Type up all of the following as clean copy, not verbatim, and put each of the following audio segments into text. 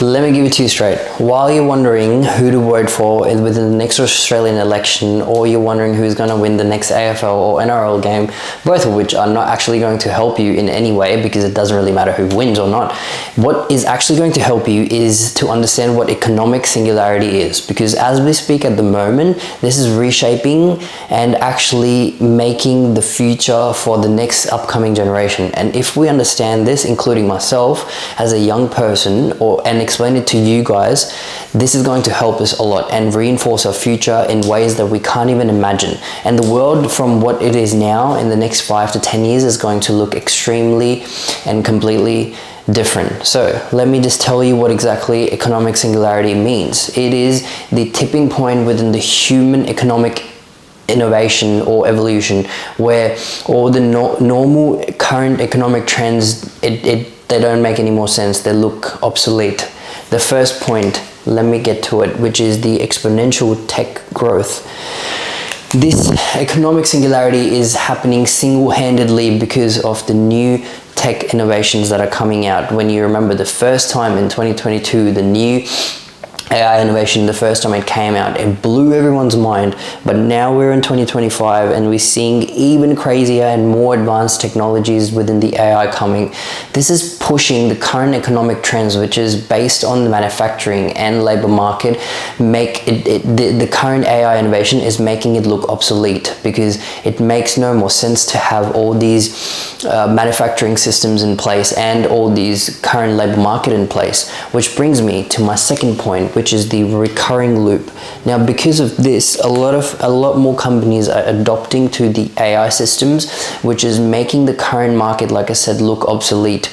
Let me give it to you straight. While you're wondering who to vote for within the next Australian election, or you're wondering who's going to win the next AFL or NRL game, both of which are not actually going to help you in any way because it doesn't really matter who wins or not, what is actually going to help you is to understand what economic singularity is. Because as we speak at the moment, this is reshaping and actually making the future for the next upcoming generation. And if we understand this, including myself as a young person, and explain it to you guys, this is going to help us a lot and reinforce our future in ways that we can't even imagine. And the world from what it is now in the next 5 to 10 years is going to look extremely and completely different. So let me just tell you what exactly economic singularity means. It is the tipping point within the human economic innovation or evolution where all the normal current economic trends, they don't make any more sense. They look obsolete. The first point, let me get to it, which is the exponential tech growth. This economic singularity is happening single-handedly because of the new tech innovations that are coming out. When you remember the first time in 2022, the new AI innovation, the first time it came out, it blew everyone's mind. But now we're in 2025 and we're seeing even crazier and more advanced technologies within the AI coming. This is pushing the current economic trends, which is based on the manufacturing and labor market. The current AI innovation is making it look obsolete because it makes no more sense to have all these manufacturing systems in place and all these current labor market in place. Which brings me to my second point, which is the recurring loop. Now, because of this, a lot more companies are adopting to the AI systems, which is making the current market, like I said, look obsolete.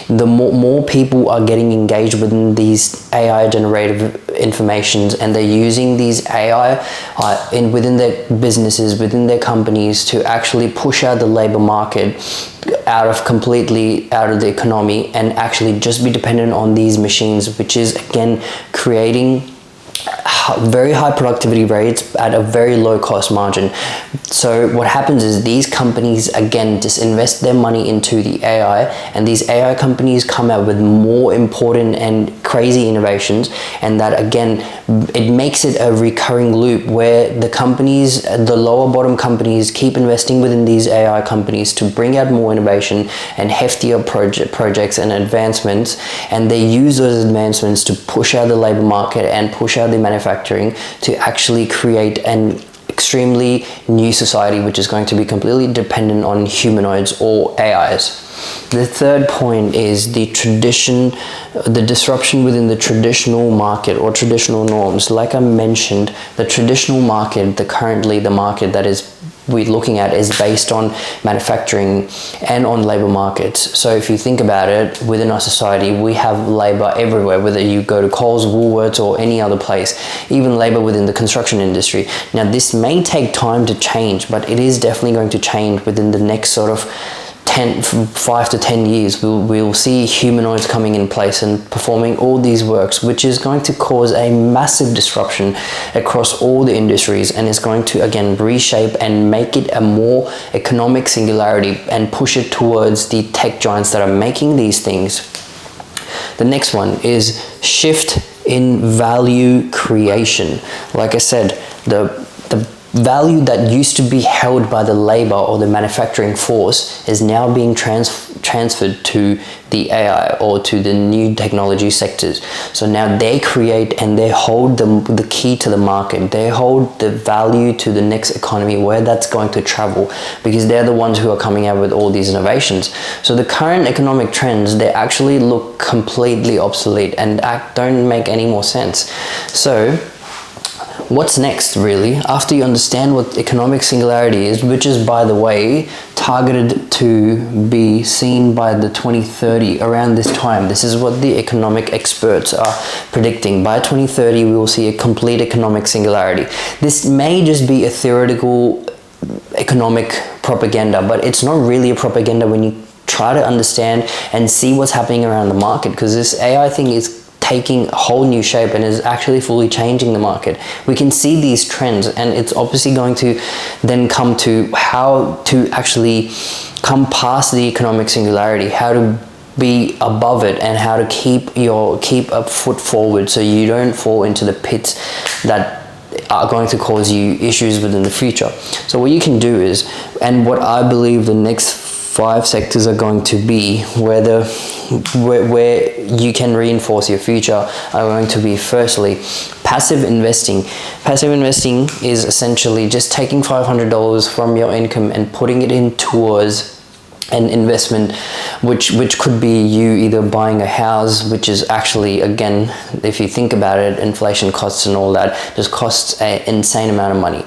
The more people are getting engaged within these AI generative informations, and they're using these AI within their businesses, within their companies, to actually push out the labor market completely out of the economy and actually just be dependent on these machines, which is again creating very high productivity rates at a very low cost margin. So what happens is these companies again just invest their money into the AI, and these AI companies come out with more important and crazy innovations, and that again it makes it a recurring loop where the companies, the lower bottom companies, keep investing within these AI companies to bring out more innovation and heftier projects and advancements, and they use those advancements to push out the labor market and push out the manufacturing to actually create an extremely new society, which is going to be completely dependent on humanoids or AIs. The third point is the disruption within the traditional market or traditional norms. Like I mentioned, the traditional market, the market that we're looking at is based on manufacturing and on labor markets. So if you think about it, within our society, we have labor everywhere, whether you go to Coles, Woolworths, or any other place, even labor within the construction industry. Now, this may take time to change, but it is definitely going to change within the next sort of 5 to 10 years. We'll see humanoids coming in place and performing all these works, which is going to cause a massive disruption across all the industries, and is going to again reshape and make it a more economic singularity and push it towards the tech giants that are making these things. The next one is shift in value creation. Like I said, the value that used to be held by the labor or the manufacturing force is now being transferred to the AI or to the new technology sectors. So now they create and they hold the key to the market. They hold the value to the next economy, where that's going to travel, because they're the ones who are coming out with all these innovations. So the current economic trends, they actually look completely obsolete and don't make any more sense. So what's next, really, after you understand what economic singularity is, which is, by the way, targeted to be seen by the 2030, around this time. This is what the economic experts are predicting. By 2030, we will see a complete economic singularity. This may just be a theoretical economic propaganda, but it's not really a propaganda when you try to understand and see what's happening around the market, because this AI thing is taking a whole new shape and is actually fully changing the market. We can see these trends, and it's obviously going to then come to how to actually come past the economic singularity, how to be above it, and how to keep a foot forward so you don't fall into the pits that are going to cause you issues within the future. So what you can do is, and what I believe the next 5 sectors are going to be, where you can reinforce your future, are going to be, firstly, passive investing. Passive investing is essentially just taking $500 from your income and putting it in towards an investment, which could be you either buying a house, which is actually, again, if you think about it, inflation costs and all that just costs an insane amount of money.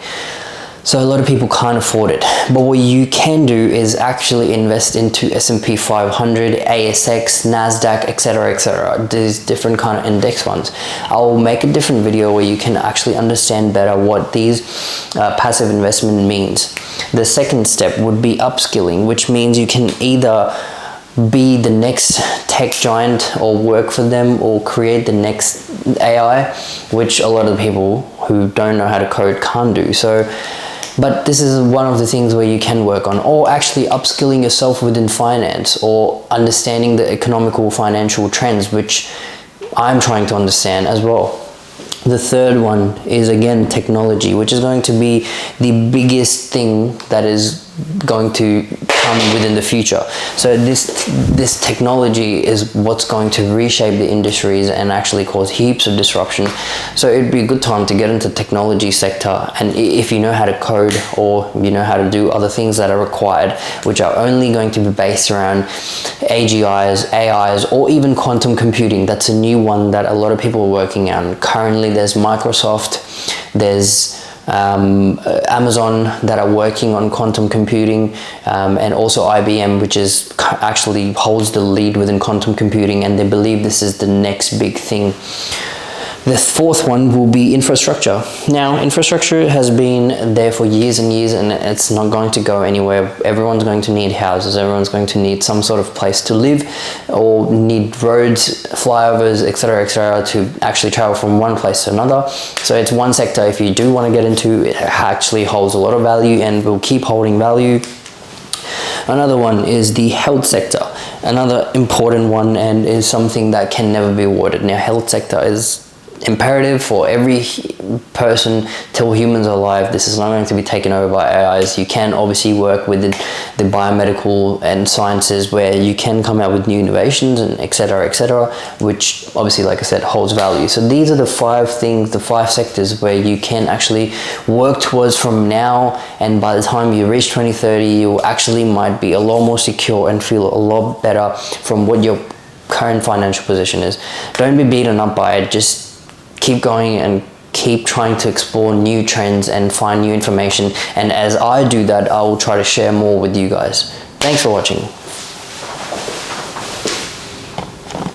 So a lot of people can't afford it. But what you can do is actually invest into S&P 500, ASX, NASDAQ, etc., etc. These different kind of index funds. I'll make a different video where you can actually understand better what these passive investment means. The second step would be upskilling, which means you can either be the next tech giant or work for them, or create the next AI, which a lot of the people who don't know how to code can't do. But this is one of the things where you can work on, or actually upskilling yourself within finance, or understanding the economical financial trends, which I'm trying to understand as well. The third one is, again, technology, which is going to be the biggest thing that is going to come within the future. So this technology is what's going to reshape the industries and actually cause heaps of disruption. So it'd be a good time to get into technology sector, and if you know how to code, or you know how to do other things that are required, which are only going to be based around AGIs, AIs, or even quantum computing. That's a new one that a lot of people are working on. Currently there's Microsoft, there's Amazon that are working on quantum computing, and also IBM, which is actually holds the lead within quantum computing, and they believe this is the next big thing. The fourth one will be infrastructure. Now, infrastructure has been there for years and years, and it's not going to go anywhere. Everyone's going to need houses, everyone's going to need some sort of place to live, or need roads, flyovers, etc., to actually travel from one place to another. So it's one sector, if you do want to get into, it actually holds a lot of value and will keep holding value. Another one is the health sector, another important one, and is something that can never be avoided. Now, health sector is imperative for every person till humans are alive. This is not going to be taken over by AIs. You can obviously work with the biomedical and sciences, where you can come out with new innovations and etc., which obviously, like I said, holds value. So these are the 5 things, the 5 sectors where you can actually work towards from now, and by the time you reach 2030, you actually might be a lot more secure and feel a lot better from what your current financial position is. Don't be beaten up by it. Just keep going and keep trying to explore new trends and find new information. And as I do that, I will try to share more with you guys. Thanks for watching.